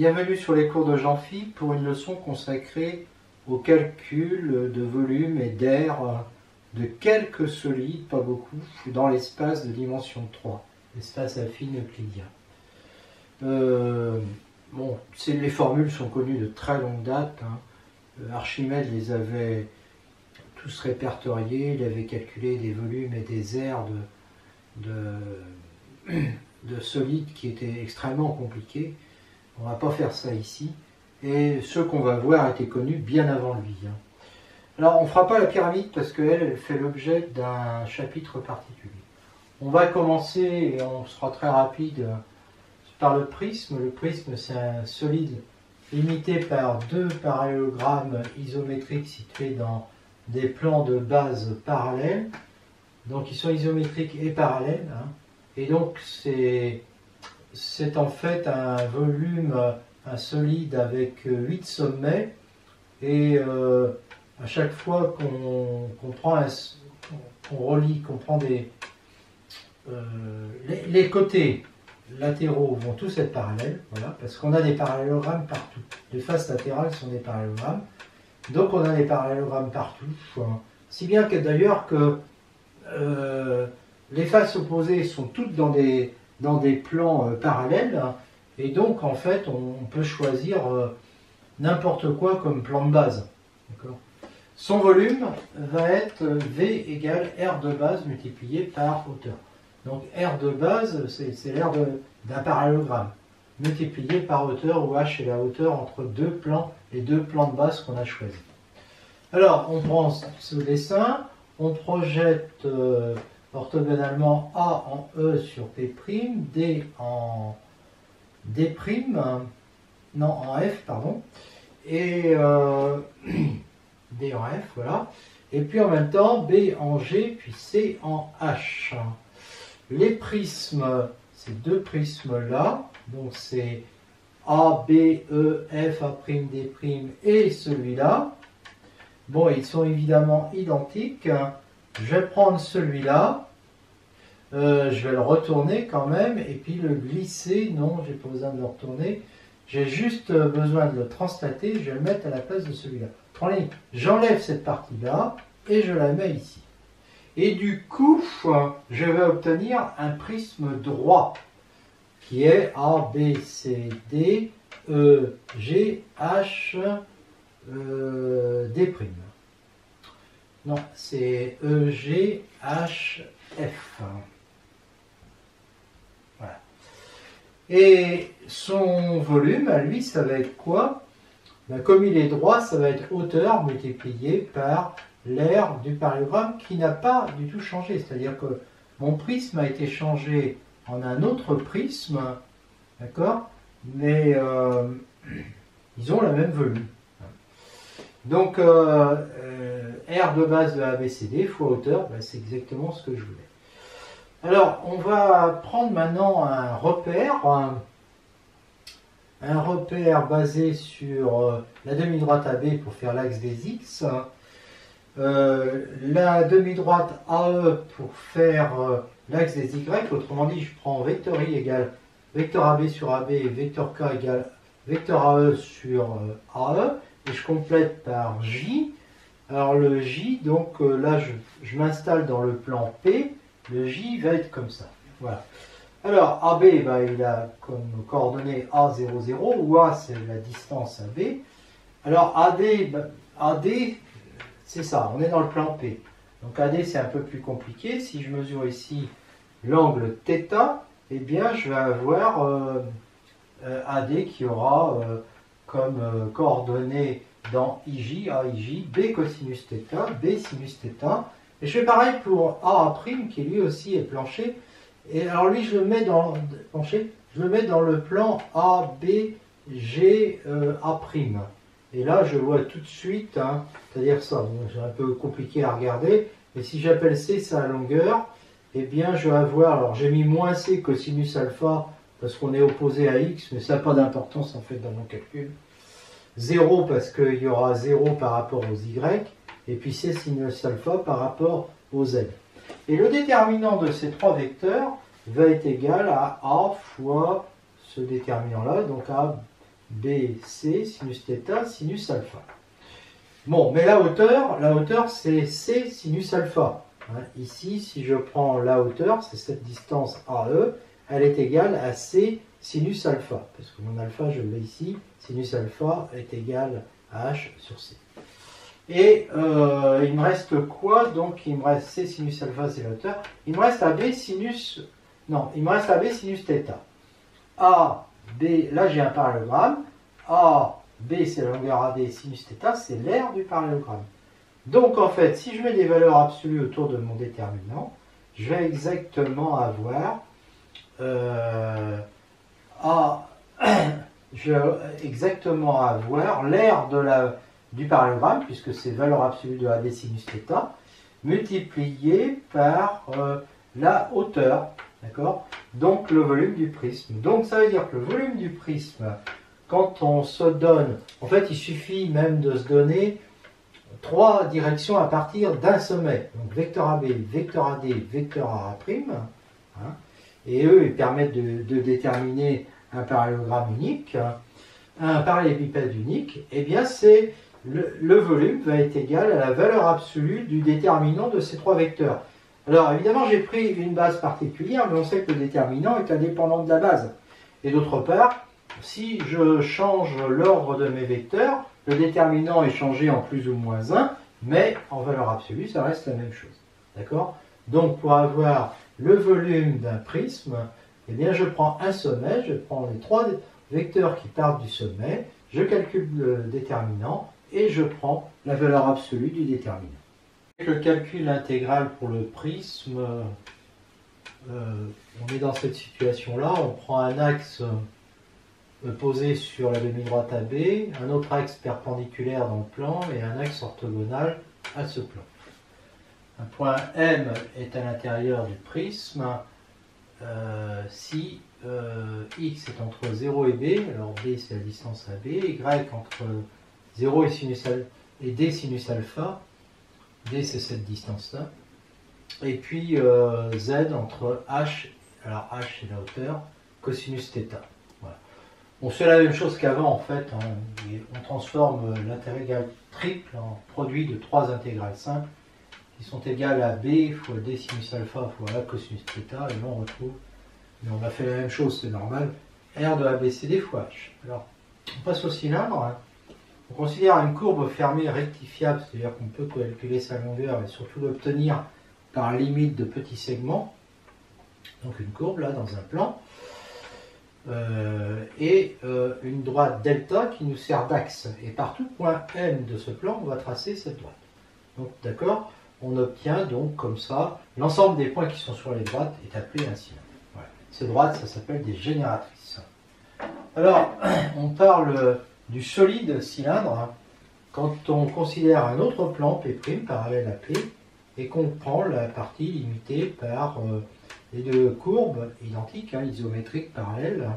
Bienvenue sur les cours de Jean-Phi pour une leçon consacrée au calcul de volume et d'air de quelques solides, pas beaucoup, dans l'espace de dimension 3, l'espace affine euclidien. Les formules sont connues de très longue date. Archimède les avait tous répertoriés, il avait calculé des volumes et des aires de solides qui étaient extrêmement compliqués. On ne va pas faire ça ici. Et ceux qu'on va voir étaient connus bien avant lui. Alors, on ne fera pas la pyramide parce qu'elle fait l'objet d'un chapitre particulier. On va commencer, et on sera très rapide, par le prisme. Le prisme, c'est un solide limité par deux parallélogrammes isométriques situés dans des plans de base parallèles. Donc, ils sont isométriques et parallèles. Et donc, c'est en fait un volume, un solide avec 8 sommets, et à chaque fois qu'on relie, qu'on prend les côtés latéraux vont tous être parallèles, voilà, parce qu'on a des parallélogrammes partout. Les faces latérales sont des parallélogrammes, donc on a des parallélogrammes partout, si bien que d'ailleurs que les faces opposées sont toutes dans des plans parallèles, et donc en fait on peut choisir n'importe quoi comme plan de base. Son volume va être V égale R de base multiplié par hauteur. Donc R de base, c'est l'aire d'un parallélogramme, multiplié par hauteur, où H est la hauteur entre les deux plans de base qu'on a choisis. Alors on prend ce dessin, on projette orthogonalement A en E sur P', D en D', non en F, pardon, et D en F, voilà, et puis en même temps B en G, puis C en H. Les prismes, ces deux prismes-là, donc c'est A, B, E, F, A', D' et celui-là, bon, ils sont évidemment identiques. Je vais prendre celui-là, je vais le retourner quand même, et puis le glisser, non, j'ai pas besoin de le retourner, j'ai juste besoin de le translater, je vais le mettre à la place de celui-là. J'enlève cette partie-là, et je la mets ici. Et du coup, je vais obtenir un prisme droit, qui est A, B, C, D, E, G, H, D'. Non, c'est E, G, H, F. Voilà. Et son volume, à lui, ça va être quoi? Comme il est droit, ça va être hauteur multipliée par l'aire du parallélogramme qui n'a pas du tout changé. C'est-à-dire que mon prisme a été changé en un autre prisme, d'accord? Mais ils ont le même volume. Donc, R de base de ABCD fois hauteur, c'est exactement ce que je voulais. Alors, on va prendre maintenant un repère basé sur la demi-droite AB pour faire l'axe des X, la demi-droite AE pour faire l'axe des Y, autrement dit, je prends vecteur I égale vecteur AB sur AB et vecteur K égale vecteur AE sur AE, et je complète par J. Alors le J, donc là je m'installe dans le plan P, le J va être comme ça. Voilà. Alors AB, il a comme coordonnée A00, où A c'est la distance AB. Alors AD, c'est ça, on est dans le plan P. Donc AD c'est un peu plus compliqué. Si je mesure ici l'angle θ, eh bien je vais avoir AD qui aura comme coordonnées dans IJ, AIJ, B cosinus θ, B sinus θ. Et je fais pare'i pour AA', qui lui aussi est plancher. Et alors lui, je le mets dans le plan ABGA'. Et là, je vois tout de suite, c'est-à-dire ça, c'est un peu compliqué à regarder, mais si j'appelle C sa longueur, eh bien je vais avoir, alors j'ai mis moins C cosinus alpha, parce qu'on est opposé à X, mais ça n'a pas d'importance en fait dans mon calcul. 0 parce qu'il y aura 0 par rapport aux Y, et puis C sinus alpha par rapport aux Z. Et le déterminant de ces trois vecteurs va être égal à A fois ce déterminant-là, donc A BC, sinus θ, sinus alpha. Bon, mais la hauteur c'est C sinus alpha. Hein, ici, si je prends la hauteur, c'est cette distance AE, elle est égale à C sinus alpha. Parce que mon alpha, je l'ai ici, sinus alpha est égal à H sur C. Et il me reste quoi? Donc il me reste C sinus alpha, c'est la hauteur. Il me reste AB sinus... Non, il me reste AB sinus θ. A, B, là j'ai un parallélogramme. A, B c'est la longueur AD, sinus θ, c'est l'aire du parallélogramme. Donc en fait, si je mets des valeurs absolues autour de mon déterminant, je vais exactement avoir l'aire du parallélogramme, puisque c'est valeur absolue de AD sinus θ, multiplié par la hauteur, d'accord? Donc le volume du prisme. Donc ça veut dire que le volume du prisme, quand on se donne, en fait il suffit même de se donner 3 directions à partir d'un sommet. Donc vecteur AB, vecteur AD, vecteur AA', hein, et eux ils permettent de déterminer un parallélogramme unique, un parallélépipède unique. Et bien c'est le volume va être égal à la valeur absolue du déterminant de ces 3 vecteurs. Alors évidemment j'ai pris une base particulière, mais on sait que le déterminant est indépendant de la base. Et d'autre part, si je change l'ordre de mes vecteurs, le déterminant est changé en plus ou moins 1, mais en valeur absolue, ça reste la même chose. D'accord? Donc pour avoir le volume d'un prisme, eh bien je prends un sommet, je prends les 3 vecteurs qui partent du sommet, je calcule le déterminant et je prends la valeur absolue du déterminant. Avec le calcul intégral pour le prisme, on est dans cette situation-là, on prend un axe posé sur la demi-droite AB, un autre axe perpendiculaire dans le plan et un axe orthogonal à ce plan. Un point M est à l'intérieur du prisme si X est entre 0 et B, alors B c'est la distance AB, Y entre 0 et D sinus alpha, D c'est cette distance-là, et puis Z entre H, alors H c'est la hauteur, cosinus θ. Voilà. On fait la même chose qu'avant en fait, hein, on transforme l'intégrale triple en produit de 3 intégrales simples qui sont égales à B fois D sinus alpha fois A cosinus θ, et là on retrouve, mais on a fait la même chose, c'est normal, R de ABCD fois H. Alors, on passe au cylindre, hein. On considère une courbe fermée rectifiable, c'est-à-dire qu'on peut calculer sa longueur et surtout l'obtenir par limite de petits segments. Donc une courbe là dans un plan. Et une droite delta qui nous sert d'axe. Et par tout point M de ce plan, on va tracer cette droite. Donc d'accord, on obtient donc comme ça, l'ensemble des points qui sont sur les droites est appelé un cylindre. Voilà. Ces droites, ça s'appelle des génératrices. Alors, on parle du solide cylindre quand on considère un autre plan P' parallèle à P et qu'on prend la partie limitée par les 2 courbes identiques, hein, isométriques parallèles,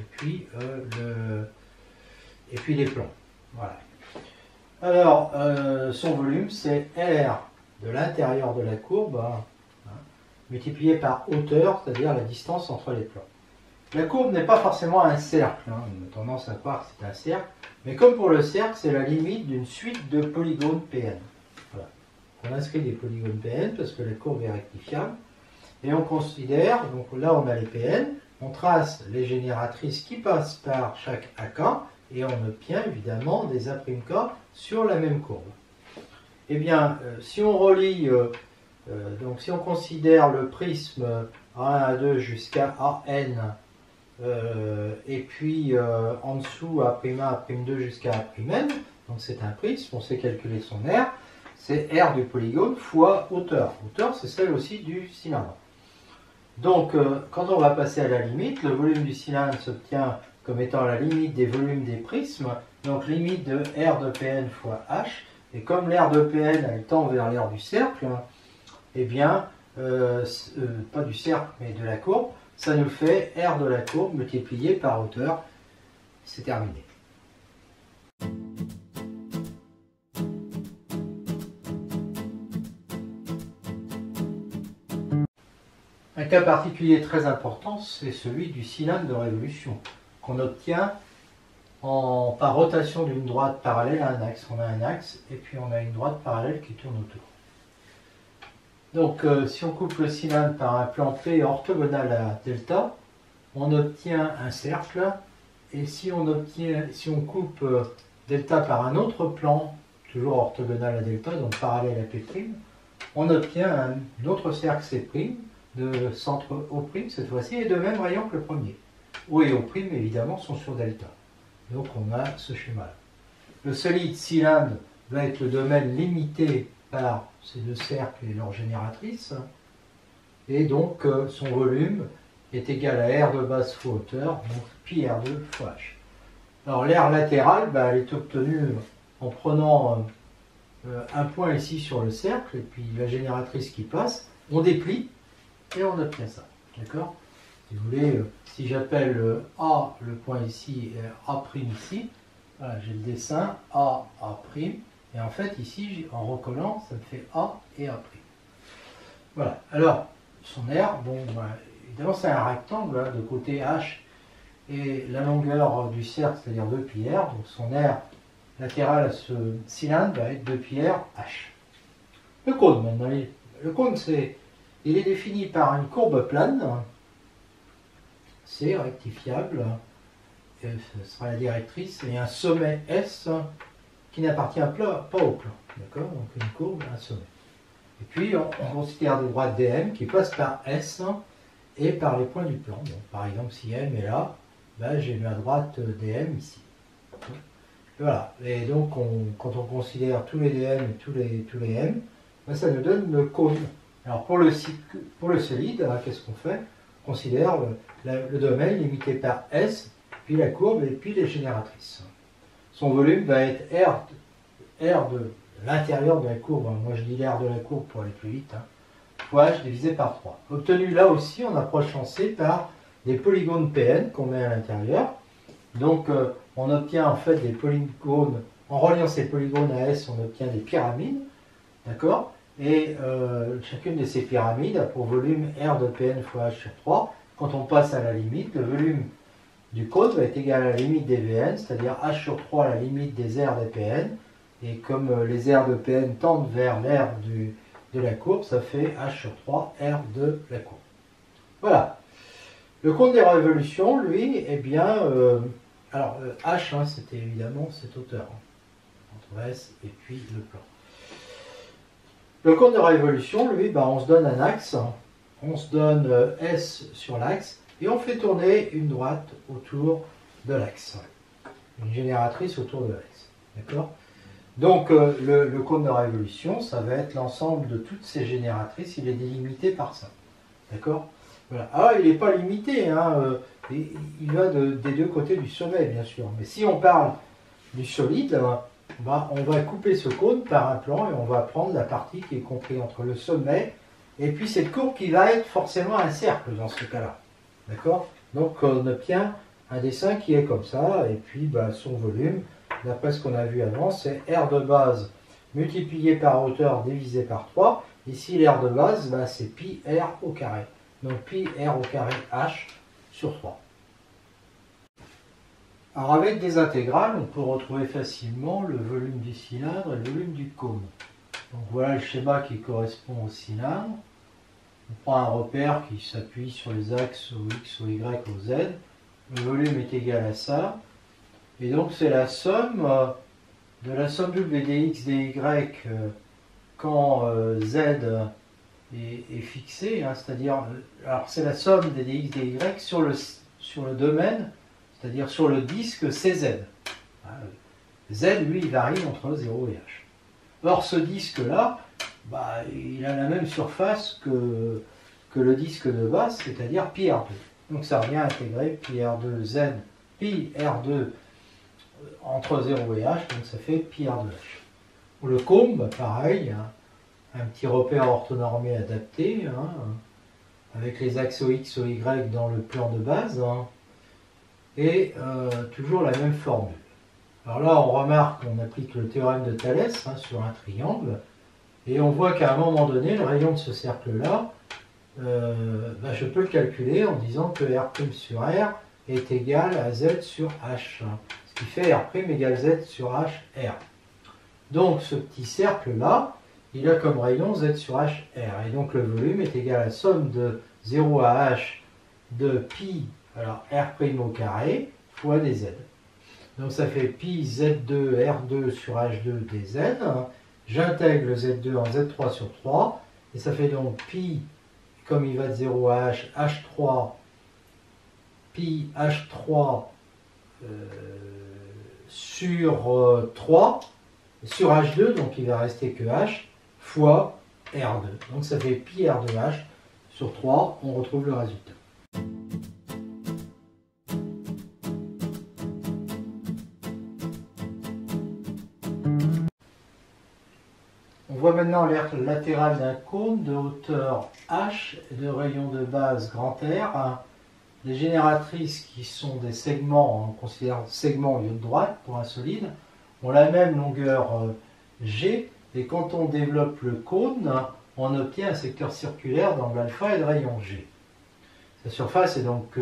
et puis les plans. Voilà. Alors, son volume, c'est R de l'intérieur de la courbe, hein, multiplié par hauteur, c'est-à-dire la distance entre les plans. La courbe n'est pas forcément un cercle, hein, on a tendance à croire que c'est un cercle, mais comme pour le cercle, c'est la limite d'une suite de polygones Pn. Voilà. On inscrit des polygones Pn parce que la courbe est rectifiable, et on considère, donc là on a les Pn, on trace les génératrices qui passent par chaque AK, et on obtient évidemment des A'K sur la même courbe. Eh bien, si on relie, donc si on considère le prisme A1, A2 jusqu'à AN, et puis en dessous A'1, A'2 jusqu'à A'N, donc c'est un prisme, on sait calculer son R, c'est R du polygone fois hauteur. Hauteur, c'est celle aussi du cylindre. Donc, quand on va passer à la limite, le volume du cylindre s'obtient comme étant la limite des volumes des prismes, donc limite de R de Pn fois H, et comme l'aire de Pn elle tend vers l'aire du cercle, eh bien, pas du cercle mais de la courbe, ça nous fait R de la courbe multiplié par hauteur, c'est terminé. Un cas particulier très important, c'est celui du cylindre de révolution, qu'on obtient par rotation d'une droite parallèle à un axe. On a un axe et puis on a une droite parallèle qui tourne autour. Donc si on coupe le cylindre par un plan P orthogonal à delta, on obtient un cercle. Et si on coupe delta par un autre plan, toujours orthogonal à delta, donc parallèle à P', on obtient un autre cercle C', de centre O' cette fois-ci, et de même rayon que le premier. O et O' évidemment sont sur delta. Donc on a ce schéma-là. Le solide cylindre va être le domaine limité par ces deux cercles et leur génératrice. Et donc son volume est égal à R de base fois hauteur, donc pi R2 fois H. Alors l'aire latérale, elle est obtenue en prenant un point ici sur le cercle, et puis la génératrice qui passe, on déplie, et on obtient ça. D'accord? Si vous voulez, si j'appelle A, le point ici, et A' ici, voilà, j'ai le dessin A, A', et en fait ici, en recollant, ça me fait A et A'. Voilà, alors, son aire, bon, évidemment c'est un rectangle, hein, de côté H, et la longueur du cercle, c'est-à-dire 2πr, donc son aire latérale à ce cylindre va être 2πr H. Le cône, maintenant, le cône, il est défini par une courbe plane, c'est rectifiable, ce sera la directrice, et un sommet S qui n'appartient pas au plan. D'accord? Donc une courbe, un sommet. Et puis on considère des droites DM qui passent par S et par les points du plan. Donc, par exemple, si M est là, j'ai ma droite DM ici. Et voilà. Et donc quand on considère tous les DM et tous les M, ça nous donne le cône. Alors pour le solide, qu'est-ce qu'on fait? On considère le domaine limité par S, puis la courbe et puis les génératrices. Son volume va être R de l'intérieur de la courbe, moi je dis l'aire de la courbe pour aller plus vite, fois H divisé par 3. Obtenu là aussi en approchant C par des polygones PN qu'on met à l'intérieur. Donc on obtient en fait des polygones, en reliant ces polygones à S, on obtient des pyramides, d'accord? Et chacune de ces pyramides a pour volume R de Pn fois H sur 3. Quand on passe à la limite, le volume du cône va être égal à la limite des Vn, c'est-à-dire H sur 3 la limite des R de Pn. Et comme les R de Pn tendent vers l'aire de la courbe, ça fait H sur 3 R de la courbe. Voilà. Le cône des révolutions, lui, eh bien, H, c'était évidemment cette hauteur, entre S et puis le plan. Le cône de révolution, lui, on se donne un axe, on se donne S sur l'axe, et on fait tourner une droite autour de l'axe. Une génératrice autour de l'axe. D'accord? Donc, le cône de révolution, ça va être l'ensemble de toutes ces génératrices, il est délimité par ça. D'accord? Voilà. Ah, il n'est pas limité, il va des deux côtés du sommet, bien sûr. Mais si on parle du solide, on va couper ce cône par un plan et on va prendre la partie qui est comprise entre le sommet et puis cette courbe qui va être forcément un cercle dans ce cas-là. D'accord? Donc on obtient un dessin qui est comme ça, et puis son volume, d'après ce qu'on a vu avant, c'est R de base multiplié par hauteur divisé par 3. Ici, l'air de base, c'est pi R au carré. Donc pi R au carré H sur 3. Alors avec des intégrales, on peut retrouver facilement le volume du cylindre et le volume du cône. Donc voilà le schéma qui correspond au cylindre. On prend un repère qui s'appuie sur les axes au X, au Y, au Z. Le volume est égal à ça. Et donc c'est la somme de la somme double des dx, dy quand Z est fixé. C'est-à-dire, alors c'est la somme des dx, dy sur le domaine, c'est-à-dire sur le disque CZ. Z, lui, il varie entre 0 et H. Or, ce disque-là, il a la même surface que le disque de base, c'est-à-dire pi R2. Donc ça revient à intégrer pi R2 Z, pi R2 entre 0 et H, donc ça fait pi R2H. Le cône, pareil, un petit repère orthonormé adapté, avec les axes X, Y dans le plan de base, et toujours la même formule. Alors là, on remarque qu'on applique le théorème de Thalès sur un triangle, et on voit qu'à un moment donné, le rayon de ce cercle-là, je peux le calculer en disant que R' sur R est égal à Z sur H. Ce qui fait R' égale Z sur H, R. Donc ce petit cercle-là, il a comme rayon Z sur H, R. Et donc le volume est égal à la somme de 0 à H de pi, alors R' au carré, fois dz. Donc ça fait pi Z2 R2 sur H2 dz. J'intègre le Z2 en Z3 sur 3. Et ça fait donc pi, comme il va de 0 à H, H3, pi H3 sur 3, sur H2, donc il va rester que H, fois R2. Donc ça fait pi R2H sur 3, on retrouve le résultat. On voit maintenant l'aire latérale d'un cône de hauteur H et de rayon de base grand R. Les génératrices qui sont des segments, on considère segment au lieu de droite pour un solide, ont la même longueur G, et quand on développe le cône, on obtient un secteur circulaire d'angle alpha et de rayon G. Sa surface est donc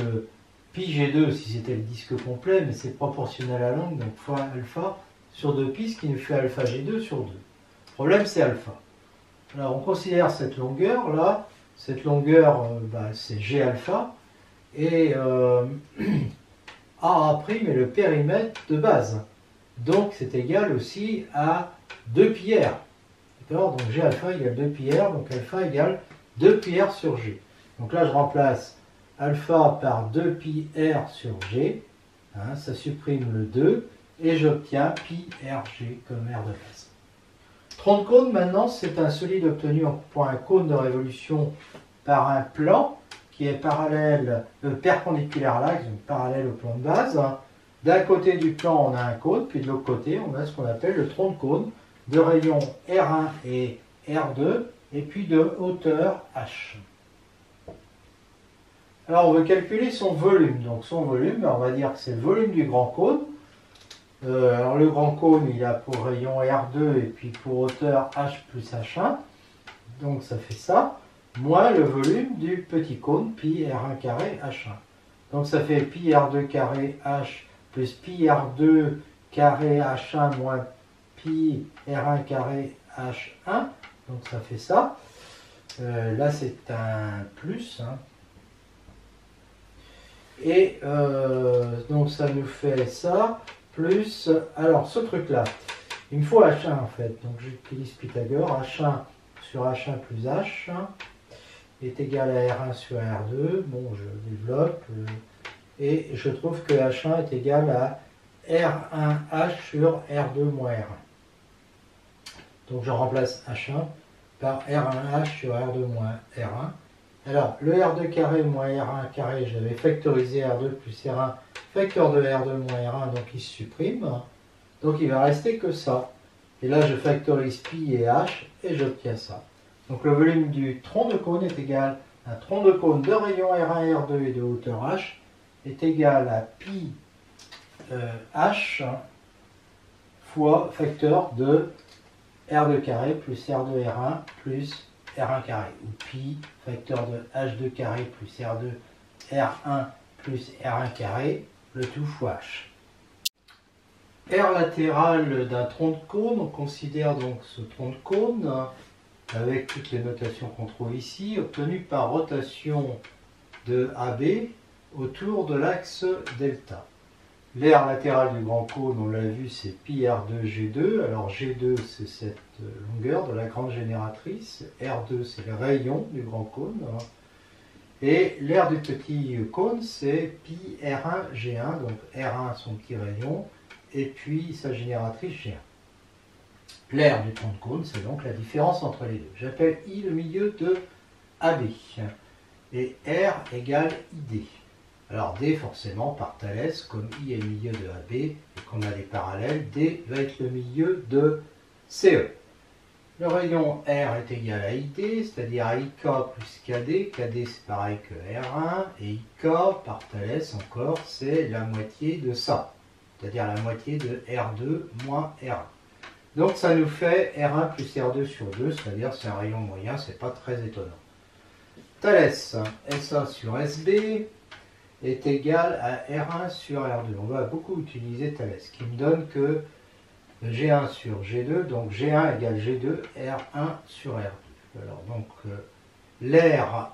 pi G2 si c'était le disque complet, mais c'est proportionnel à l'angle, donc fois alpha sur 2pi, ce qui nous fait alpha G2 sur 2. Le problème, c'est alpha. Alors on considère cette longueur là, cette longueur c'est G alpha, et A' est le périmètre de base. Donc c'est égal aussi à 2πr. D'accord? Donc G alpha égale 2πr, donc alpha égale 2πr sur G. Donc là je remplace alpha par 2πr sur G, hein, ça supprime le 2, et j'obtiens pi rg comme r de base. Tronc de cône maintenant, c'est un solide obtenu pour un cône de révolution par un plan qui est parallèle, perpendiculaire à l'axe, donc parallèle au plan de base. D'un côté du plan, on a un cône, puis de l'autre côté, on a ce qu'on appelle le tronc de cône, de rayon R1 et R2, et puis de hauteur H. Alors, on veut calculer son volume. Donc, son volume, on va dire que c'est le volume du grand cône. Alors, le grand cône, il a pour rayon R2 et puis pour hauteur H plus H1. Donc, ça fait ça, moins le volume du petit cône, pi R1 carré H1. Donc, ça fait pi R2 carré H plus pi R2 carré H1 moins pi R1 carré H1. Donc, ça fait ça. Là, c'est un plus. Hein. Et donc, ça nous fait ça. Plus, alors ce truc-là, il me faut H1 en fait. Donc, j'utilise Pythagore. H1 sur H1 plus H est égal à R1 sur R2. Bon, je développe. Et je trouve que H1 est égal à R1H sur R2 moins R1. Donc je remplace H1 par R1H sur R2 moins R1. Alors le R2 carré moins R1 carré, j'avais factorisé R2 plus R1, facteur de R2 moins R1, donc il se supprime. Donc il va rester que ça. Et là je factorise pi et H et j'obtiens ça. Donc le volume du tronc de cône est égal à un tronc de cône de rayon R1, R2 et de hauteur H est égal à pi H fois facteur de R2 carré plus R2 R1 plus R1 carré, ou pi facteur de H2 carré plus R2 R1 plus R1 carré, le tout fois H. R latéral d'un tronc de cône, on considère donc ce tronc de cône avec toutes les notations qu'on trouve ici, obtenu par rotation de AB autour de l'axe delta. L'aire latérale du grand cône, on l'a vu, c'est pi R2 G2. Alors G2, c'est cette longueur de la grande génératrice. R2, c'est le rayon du grand cône. Et l'aire du petit cône, c'est pi R1 G1. Donc R1, son petit rayon, et puis sa génératrice G1. L'aire du tronc de cône, c'est donc la différence entre les deux. J'appelle I le milieu de AB. Et R égale ID. Alors D, forcément, par Thalès, comme I est le milieu de AB et qu'on a des parallèles, D va être le milieu de CE. Le rayon R est égal à ID, c'est-à-dire à IK plus KD. KD, c'est pareil que R1. Et IK, par Thalès encore, c'est la moitié de ça. C'est-à-dire la moitié de R2 moins R1. Donc ça nous fait R1 plus R2 sur 2, c'est-à-dire c'est un rayon moyen, c'est pas très étonnant. Thalès, SA sur SB. est égal à R1 sur R2. On va beaucoup utiliser Thalès, qui me donne que G1 sur G2, donc G1 égale G2, R1 sur R2. Alors donc l'air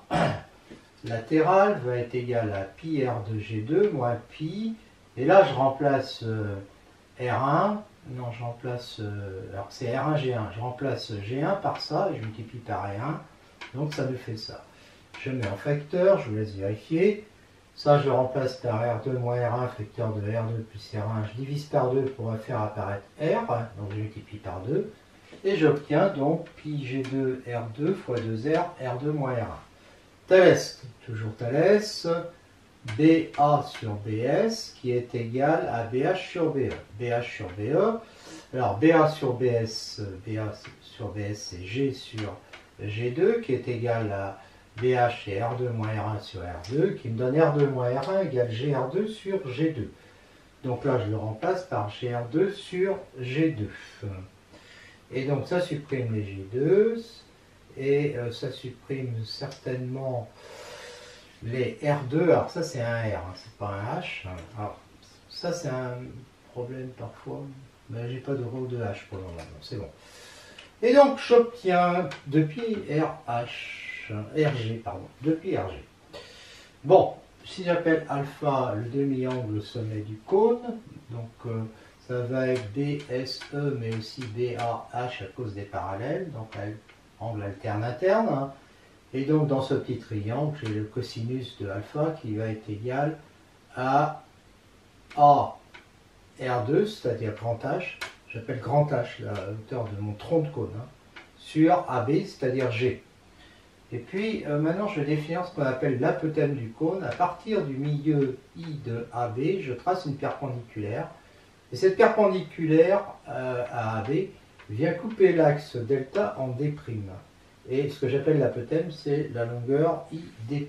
latéral va être égal à pi R de G2 moins pi, et là je remplace R1, non je remplace, alors c'est R1 G1, je remplace G1 par ça, et je multiplie par R1, donc ça me fait ça. Je mets en facteur, je vous laisse vérifier. Ça, je le remplace par R2 moins R1, facteur de R2 plus R1. Je divise par 2 pour faire apparaître R, donc je multiplie par 2. Et j'obtiens donc pi G2 R2 fois 2R, R2 moins R1. Thalès, toujours Thalès, BA sur BS, qui est égal à BH sur BE. BH sur BE. Alors, BA sur BS, c'est G sur G2, qui est égal à BH et R2 moins R1 sur R2, qui me donne R2 moins R1 égale GR2 sur G2. Donc là, je le remplace par GR2 sur G2. Et donc, ça supprime les G2, et ça supprime certainement les R2. Alors ça, c'est un R, hein, c'est pas un H. Alors, ça, c'est un problème parfois, mais j'ai pas de rho de H pour le moment, c'est bon. Et donc, j'obtiens depuis RG, pardon, depuis RG. Bon, si j'appelle alpha le demi-angle au sommet du cône, donc ça va être BSE, mais aussi BAH à cause des parallèles, donc angle alterne interne. Hein. Et donc dans ce petit triangle, j'ai le cosinus de alpha qui va être égal à A R2, c'est-à-dire grand H, j'appelle grand H la hauteur de mon tronc de cône, hein, sur AB, c'est-à-dire G. Et puis maintenant je vais définir ce qu'on appelle l'apotème du cône. À partir du milieu I de AB, je trace une perpendiculaire. Et cette perpendiculaire à AB vient couper l'axe delta en D'. Et ce que j'appelle l'apotème, c'est la longueur ID'.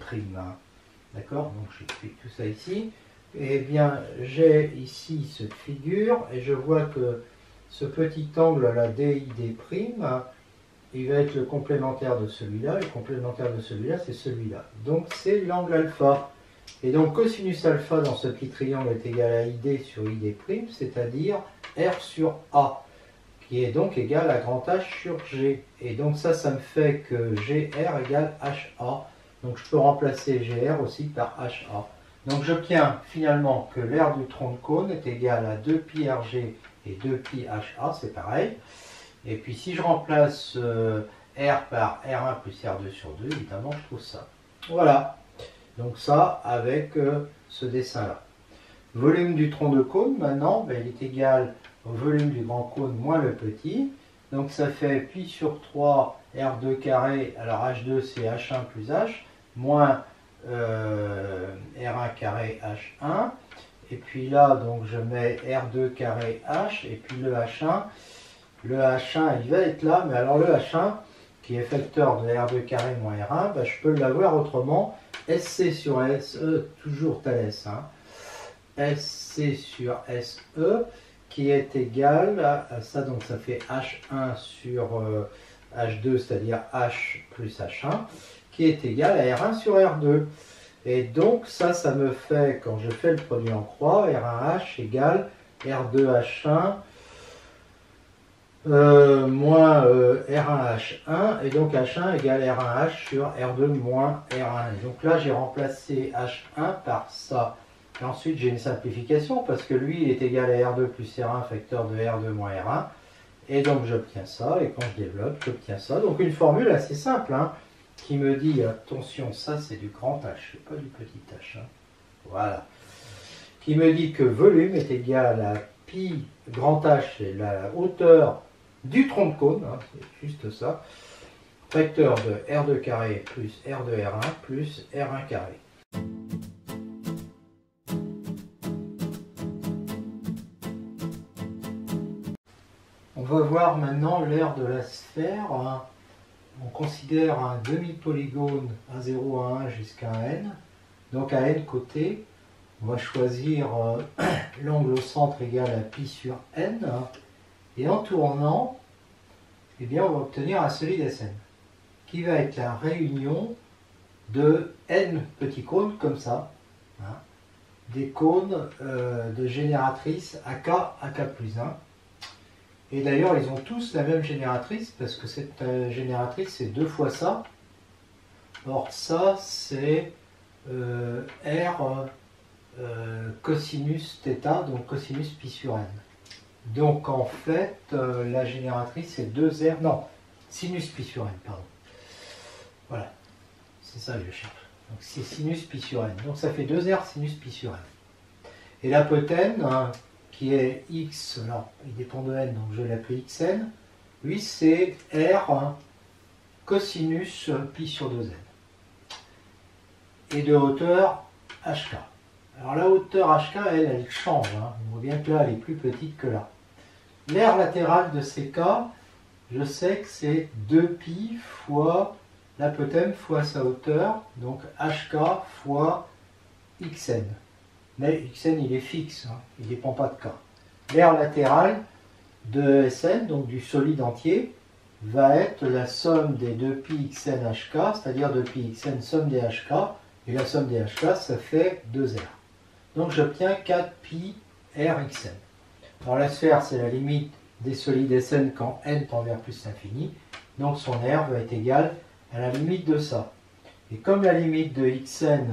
D'accord? Donc j'explique tout ça ici. Et bien j'ai ici cette figure et je vois que ce petit angle là, DID', il va être le complémentaire de celui-là, et le complémentaire de celui-là, c'est celui-là. Donc c'est l'angle alpha. Et donc cosinus alpha dans ce petit triangle est égal à ID sur ID', c'est-à-dire R sur A, qui est donc égal à grand H sur G. Et donc ça me fait que GR égale HA. Donc je peux remplacer GR aussi par HA. Donc j'obtiens finalement que l'aire du tronc de cône est égal à 2pi RG et 2pi HA, c'est pareil. Et puis si je remplace R par R1 plus R2 sur 2, évidemment je trouve ça. Voilà. Donc ça avec ce dessin-là. Volume du tronc de cône, maintenant, ben, il est égal au volume du grand cône moins le petit. Donc ça fait pi sur 3 R2 carré, alors H2 c'est H1 plus H, moins R1 carré H1. Et puis là, donc je mets R2 carré H, et puis le H1. Le H1, il va être là, mais alors le H1, qui est facteur de R2 carré moins R1, ben, je peux l'avoir autrement. SC sur SE, toujours Thalès, hein. SC sur SE, qui est égal à ça, donc ça fait H1 sur H2, c'est-à-dire H plus H1, qui est égal à R1 sur R2. Et donc ça me fait, quand je fais le produit en croix, R1H égale R2H1 moins R1H1, et donc H1 égale R1H sur R2 moins R1. Et donc là, j'ai remplacé H1 par ça. Et ensuite, j'ai une simplification, parce que lui, il est égal à R2 plus R1, facteur de R2 moins R1. Et donc, j'obtiens ça, et quand je développe, j'obtiens ça. Donc, une formule assez simple, hein, qui me dit, attention, ça, c'est du grand H, c'est pas du petit H. Hein. Voilà. Qui me dit que volume est égal à pi grand H, c'est la hauteur du tronc de cône, hein, c'est juste ça, facteur de R2 carré plus R2 R1 plus R1 carré. On va voir maintenant l'aire de la sphère. Hein. On considère un demi-polygone à 0 à 1 jusqu'à n, donc à n côtés. On va choisir l'angle au centre égal à pi sur n, hein. Et en tournant, eh bien, on va obtenir un solide Sn, qui va être la réunion de n petits cônes comme ça. Hein. des cônes de génératrice AK, AK plus 1. Et d'ailleurs, ils ont tous la même génératrice, parce que cette génératrice, c'est 2 fois ça. Or, ça, c'est R cosinus θ, donc cosinus pi sur n. Donc, en fait, la génératrice, c'est 2R, non, sinus pi sur n, pardon. Voilà, c'est ça que je cherche. Donc, c'est sinus pi sur n. Donc, ça fait 2R sinus pi sur n. Et l'apotène, hein, qui est x, alors il dépend de n, donc je vais l'appeler xn, lui c'est r cosinus pi sur 2n. Et de hauteur hk. Alors la hauteur hk, elle change. Hein. On voit bien que là, elle est plus petite que là. L'aire latérale de ces cas, je sais que c'est 2pi fois l'apotème fois sa hauteur, donc hk fois xn. Mais xn il est fixe, hein, il ne dépend pas de k. L'aire latérale de Sn, donc du solide entier, va être la somme des 2pi xn hk, c'est-à-dire 2pi xn somme des hk, et la somme des hk, ça fait 2r. Donc j'obtiens 4pi r xn. Alors la sphère, c'est la limite des solides Sn quand n tend vers plus l'infini, donc son r va être égal à la limite de ça. Et comme la limite de xn,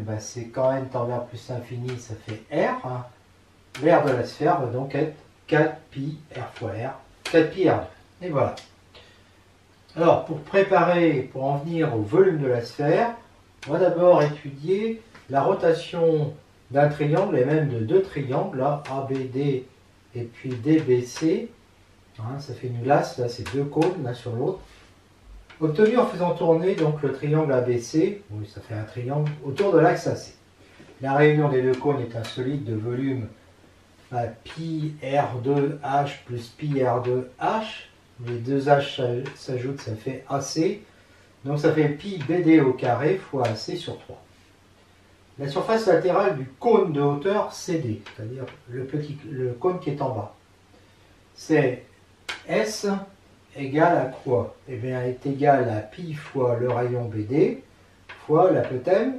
bah, c'est quand n tend vers plus l'infini, ça fait r. Hein. L'aire de la sphère va donc être 4pi r fois r, 4pi r2. Et voilà. Alors, pour en venir au volume de la sphère, on va d'abord étudier la rotation d'un triangle, et même de deux triangles, là, ABD et puis DBC. Hein, ça fait une glace, là, c'est deux cônes, l'un sur l'autre. Obtenu en faisant tourner donc le triangle ABC, oui, ça fait un triangle, autour de l'axe AC. La réunion des deux cônes est un solide de volume pi R2H plus pi R2H. Les deux H s'ajoutent, ça fait AC. Donc ça fait pi BD au carré fois AC sur 3. La surface latérale du cône de hauteur CD, c'est-à-dire le cône qui est en bas, c'est S égale à quoi? Eh bien, est égal à pi fois le rayon BD fois l'apotème,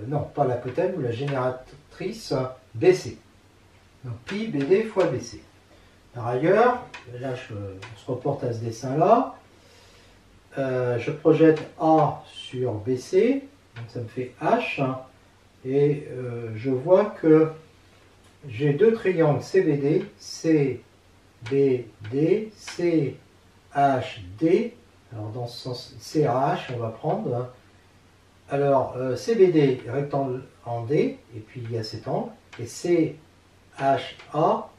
non, pas l'apotème, la génératrice BC. Donc pi BD fois BC. Par ailleurs, là, on se reporte à ce dessin-là, je projette A sur BC, donc ça me fait H, hein, et je vois que j'ai deux triangles CBD, CBD, CHD, alors dans ce sens CAH on va prendre, hein. Alors CBD rectangle en D, et puis il y a cet angle, et CHA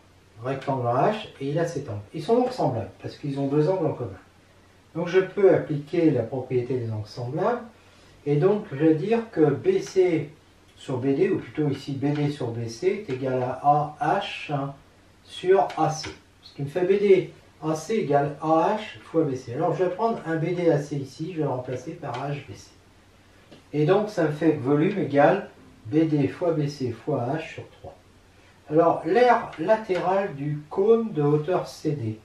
rectangle en H, et il a cet angle. Ils sont donc semblables, parce qu'ils ont deux angles en commun. Donc je peux appliquer la propriété des angles semblables, et donc je vais dire que BC sur BD, ou plutôt ici BD sur BC, est égal à AH sur AC. Ce qui me fait BD AC égale AH fois BC. Alors je vais prendre un BD AC ici, je vais le remplacer par HBC. Et donc ça me fait que volume égale BD fois BC fois H sur 3. Alors l'aire latérale du cône de hauteur CD,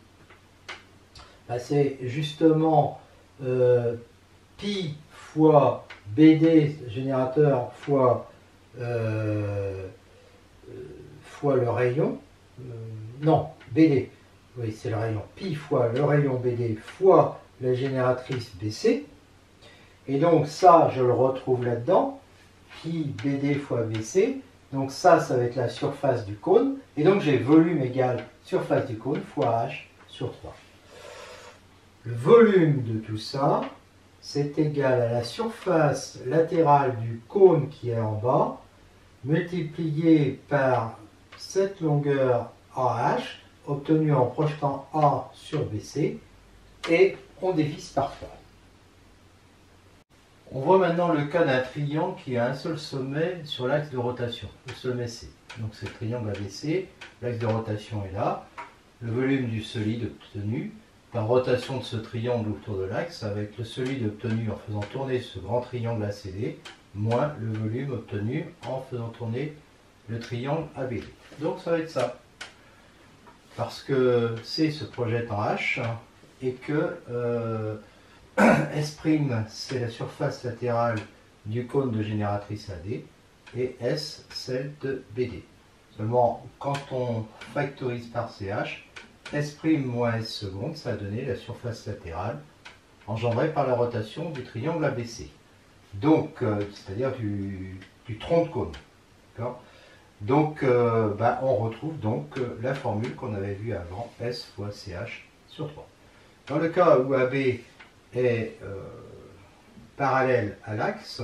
bah, c'est justement pi fois BD générateur fois le rayon, non, BD, oui c'est le rayon, pi fois le rayon BD fois la génératrice BC, et donc ça je le retrouve là-dedans, pi BD fois BC, donc ça va être la surface du cône, et donc j'ai volume égal surface du cône fois H sur 3. Le volume de tout ça, c'est égal à la surface latérale du cône qui est en bas, multiplié par cette longueur AH, obtenue en projetant A sur BC, et on divise par 3. On voit maintenant le cas d'un triangle qui a un seul sommet sur l'axe de rotation, le sommet C. Donc c'est le triangle ABC, l'axe de rotation est là, le volume du solide obtenu par rotation de ce triangle autour de l'axe avec le solide obtenu en faisant tourner ce grand triangle ACD moins le volume obtenu en faisant tourner le triangle ABD. Donc ça va être ça. Parce que C se projette en H et que S' c'est la surface latérale du cône de génératrice AD et S celle de BD. Seulement, quand on factorise par CH, S' moins S seconde, ça a donné la surface latérale engendrée par la rotation du triangle ABC. Donc, c'est-à-dire du tronc de cône. Donc, on retrouve donc la formule qu'on avait vue avant, S fois CH sur 3. Dans le cas où AB est parallèle à l'axe,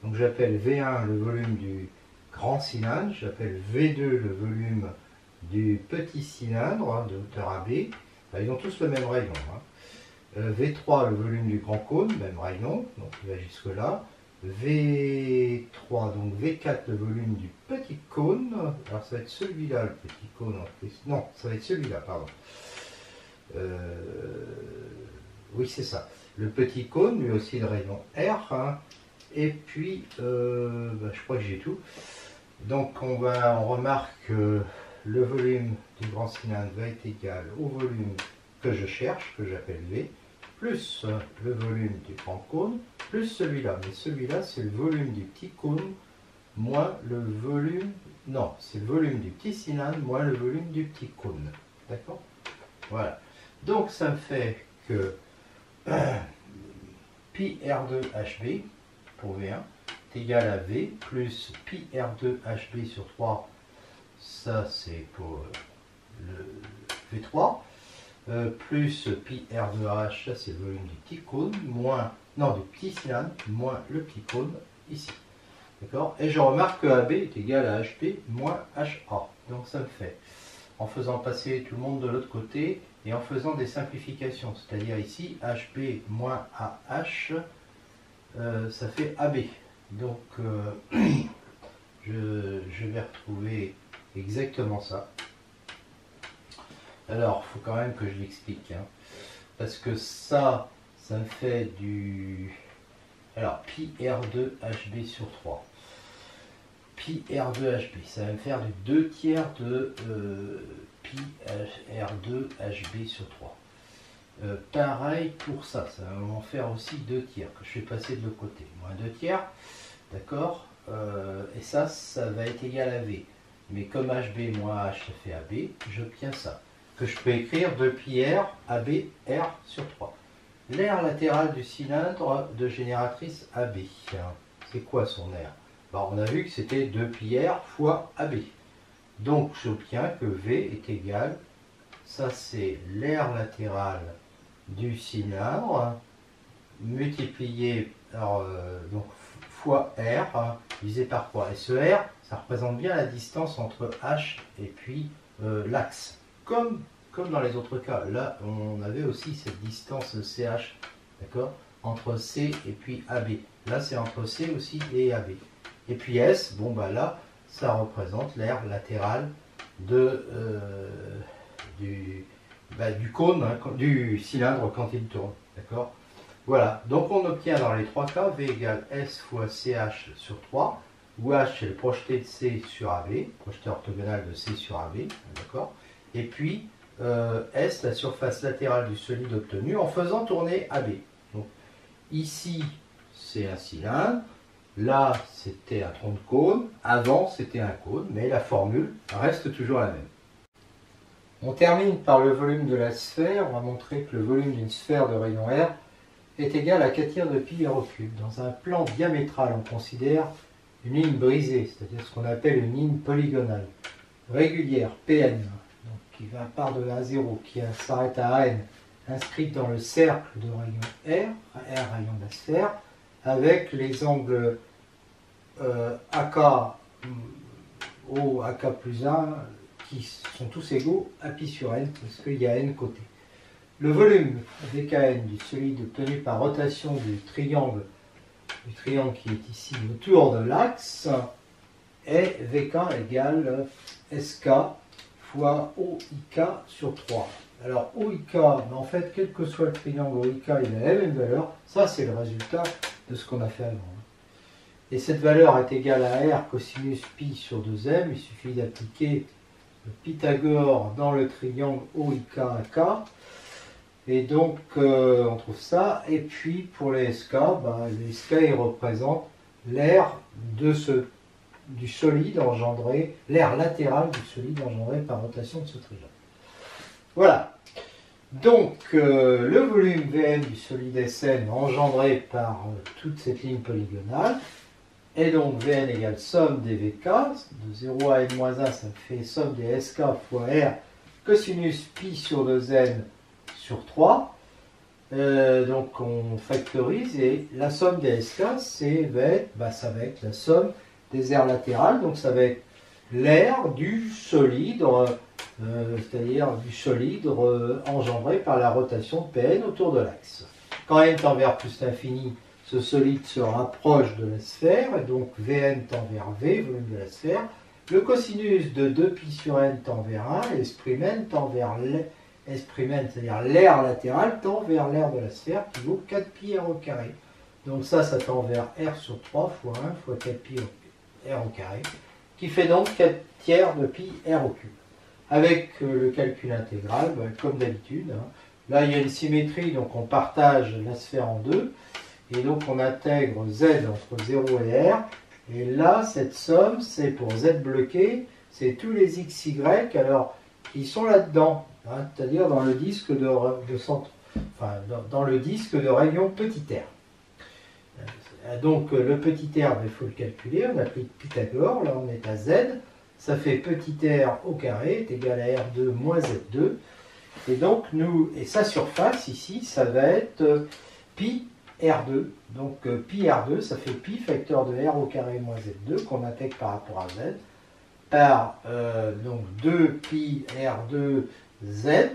donc j'appelle V1 le volume du grand cylindre, j'appelle V2 le volume du petit cylindre de hauteur AB, ils ont tous le même rayon. V3 le volume du grand cône, même rayon, donc il va jusque là. V3, donc V4 le volume du petit cône, alors ça va être celui-là le petit cône, non, ça va être celui-là, pardon. Oui, c'est ça. Le petit cône, lui aussi de rayon R, et puis, je crois que j'ai tout. Donc on remarque que le volume du grand cylindre va être égal au volume que je cherche, que j'appelle V, plus le volume du grand cône, plus celui-là. Mais celui-là, c'est le volume du petit cône, moins le volume... Non, c'est le volume du petit cylindre, moins le volume du petit cône. D'accord? Voilà. Donc ça me fait que pi R2HB, pour V1, est égal à V, plus pi R2HB sur 3, ça c'est pour le V3, plus pi R2H, ça c'est le volume du petit cône, moins, non, du petit cylindre, moins le petit cône ici. D'accord? Et je remarque que AB est égal à HB moins HA. Donc ça me fait, en faisant passer tout le monde de l'autre côté, et en faisant des simplifications, c'est-à-dire ici, HB moins AH, ça fait AB. Donc je vais retrouver exactement ça. Alors, il faut quand même que je l'explique, parce que ça me fait du... Alors, pi R2HB sur 3. Pi R2HB, ça va me faire du 2 tiers de pi R2HB sur 3. Pareil pour ça, ça va m'en faire aussi 2 tiers, que je vais passer de l'autre côté. Moins 2 tiers, d'accord, et ça va être égal à V. Mais comme HB moins H, ça fait AB, j'obtiens ça. Que je peux écrire 2 pi R, AB, R sur 3. L'aire latérale du cylindre de génératrice AB. C'est quoi son aire? On a vu que c'était 2 pi R fois AB. Donc j'obtiens que V est égal, ça c'est l'aire latérale du cylindre, multiplié donc, fois R, divisé par quoi? Et ce R, ça représente bien la distance entre H et puis l'axe. Comme dans les autres cas, là on avait aussi cette distance CH, d'accord, entre C et puis AB. Là c'est entre C aussi et AB. Et puis S, là, ça représente l'aire latérale du cône, du cylindre quand il tourne. D'accord? Voilà, donc on obtient dans les trois cas V égale S fois CH sur 3, où H c'est le projeté de C sur AB, projeté orthogonal de C sur AB, d'accord? Et puis S, la surface latérale du solide obtenu en faisant tourner AB. Donc ici, c'est un cylindre. Là, c'était un tronc de cône. Avant, c'était un cône, mais la formule reste toujours la même. On termine par le volume de la sphère. On va montrer que le volume d'une sphère de rayon R est égal à 4 tiers de pi r au cube. Dans un plan diamétral, on considère une ligne brisée, c'est-à-dire ce qu'on appelle une ligne polygonale, régulière, PN, donc qui va part de 1 à 0, qui s'arrête à N, inscrite dans le cercle de rayon R, R rayon de la sphère, avec les angles AK, O, AK plus 1, qui sont tous égaux à pi sur N, parce qu'il y a N côtés. Le volume dkn du solide obtenu par rotation du triangle qui est ici autour de l'axe est Vk égale Sk fois OIK sur 3. Alors OIK, en fait, quel que soit le triangle OIK, il a la même valeur. Ça, c'est le résultat de ce qu'on a fait avant. Et cette valeur est égale à R cosinus pi sur 2m. Il suffit d'appliquer le Pythagore dans le triangle OIK-AK. Et donc, on trouve ça. Et puis, pour les SK, les SK, ils représentent l'air du solide engendré, l'air latéral du solide engendré par rotation de ce triangle. Voilà. Donc, le volume Vn du solide Sn engendré par toute cette ligne polygonale, et donc Vn égale somme des Vk, de 0 à n-1, ça fait somme des Sk fois R, cosinus pi sur 2n sur 3. Donc on factorise, et la somme des Sk, ça va être la somme des aires latérales, donc ça va être l'air du solide, c'est-à-dire du solide engendré par la rotation de Pn autour de l'axe. Quand n tend vers plus l'infini, ce solide se rapproche de la sphère, et donc Vn tend vers V, volume de la sphère. Le cosinus de 2pi sur n tend vers 1, et s'N tend vers s'N, c'est-à-dire l'air latéral, tend vers l'air de la sphère, qui vaut 4pi r au carré. Donc ça tend vers r sur 3 fois 1 fois 4pi r au carré, qui fait donc 4 tiers de pi r au cube. Avec le calcul intégral, comme d'habitude, hein. Là il y a une symétrie, donc on partage la sphère en deux, et donc on intègre z entre 0 et r, et là cette somme c'est pour z bloqué, c'est tous les x, y, alors qui sont là-dedans, hein, c'est-à-dire dans le disque dans le disque de rayon petit r. Donc le petit r, il faut le calculer, on a pris Pythagore, là on est à z, ça fait petit r au carré est égal à r2 moins z2, et donc et sa surface ici, ça va être pi r2, donc pi r2, ça fait pi facteur de r au carré moins z2, qu'on intègre par rapport à z, par donc 2 pi r2 z,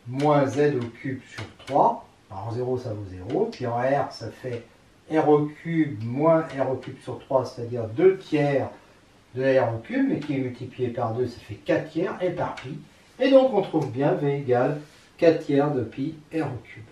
moins z au cube sur 3, alors en 0 ça vaut 0, puis en r ça fait r au cube moins r au cube sur 3, c'est-à-dire 2 tiers de r au cube, mais qui est multiplié par 2, ça fait 4 tiers, et par pi. Et donc on trouve bien V égale 4 tiers de pi r au cube.